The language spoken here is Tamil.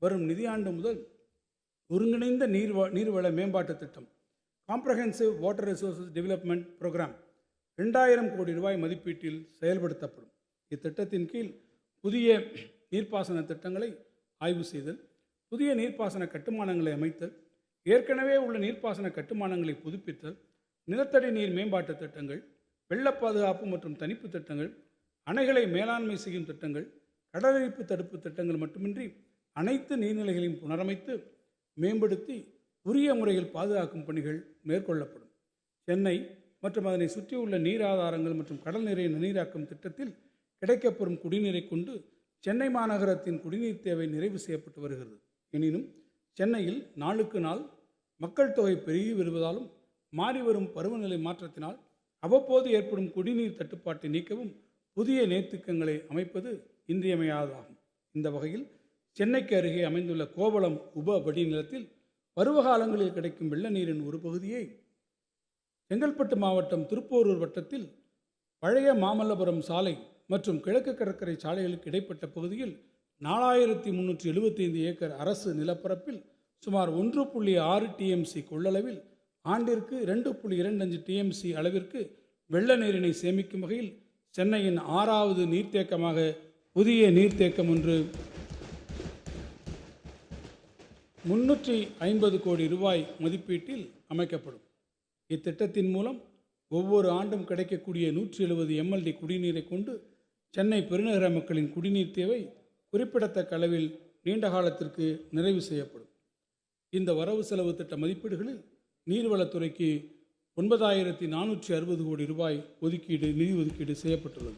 வரும் நிதியாண்டு முதல் ஒருங்கிணைந்த நீர்வள மேம்பாட்டு திட்டம் comprehensive water resources development program 2000 கோடி ரூபாய் மதிப்பீட்டில் செயல்படுத்தப்படும். இத்திட்டத்தின் கீழ் புதிய நீர்ப்பாசன திட்டங்களை ஆய்வு செய்தல், புதிய நீர்ப்பாசன கட்டுமானங்களை அமைத்தல், ஏற்கனவே உள்ள நீர்ப்பாசன கட்டுமானங்களை புதுப்பித்தல், நிலத்தடி நீர் மேம்பாட்டு திட்டங்கள், வெள்ள பாதுகாப்பு மற்றும் தணிப்பு திட்டங்கள், அணைகளை மேலாண்மை செய்யும் திட்டங்கள், கடலரிப்பு தடுப்பு திட்டங்கள் மட்டுமின்றி அனைத்து நீர்நிலைகளையும் புனரமைத்து மேம்படுத்தி உரிய முறையில் பாதுகாக்கும் பணிகள் மேற்கொள்ளப்படும். சென்னை மற்றும் அதனை சுற்றியுள்ள நீர் ஆதாரங்கள் மற்றும் கடல் நீரை நன்னீராக்கும் திட்டத்தில் கிடைக்கப்பெறும் குடிநீரை கொண்டு சென்னை மாநகரத்தின் குடிநீர் தேவை நிறைவு செய்யப்பட்டு வருகிறது. எனினும் சென்னையில் நாளுக்கு நாள் மக்கள் தொகை பெருகி வருவதாலும் மாறிவரும் பருவநிலை மாற்றத்தினால் அவ்வப்போது ஏற்படும் குடிநீர் தட்டுப்பாட்டை நீக்கவும் புதிய நீர்த்திட்டங்களை அமைப்பது இன்றியமையாததாகும். இந்த வகையில் சென்னைக்கு அருகே அமைந்துள்ள கோவளம் உப வடிநிலத்தில் பருவகாலங்களில் கிடைக்கும் வெள்ள நீரின் ஒரு பகுதியை செங்கல்பட்டு மாவட்டம் திருப்போரூர் வட்டத்தில் பழைய மாமல்லபுரம் சாலை மற்றும் கிழக்கு கடற்கரை சாலைகளுக்கு இடைப்பட்ட பகுதியில் 4375 ஏக்கர் அரசு நிலப்பரப்பில் சுமார் 1.6 TMC கொள்ளளவில் ஆண்டிற்கு 2.25 TMC அளவிற்கு வெள்ள நீரினை சேமிக்கும் வகையில் சென்னையின் 6வது நீர்த்தேக்கமாக புதிய நீர்த்தேக்கம் ஒன்று 350 கோடி ரூபாய் மதிப்பீட்டில் அமைக்கப்படும். இத்திட்டத்தின் மூலம் ஒவ்வொரு ஆண்டும் கிடைக்கக்கூடிய 170 MLD குடிநீரை கொண்டு சென்னை பெருநகர மக்களின் குடிநீர் தேவை குறிப்பிடத்தக்க அளவில் நீண்ட காலத்திற்கு நிறைவு செய்யப்படும். இந்த வரவு செலவு திட்ட மதிப்பீடுகளில் நீர்வளத்துறைக்கு 9460 கோடி ரூபாய் நிதி ஒதுக்கீடு செய்யப்பட்டுள்ளது.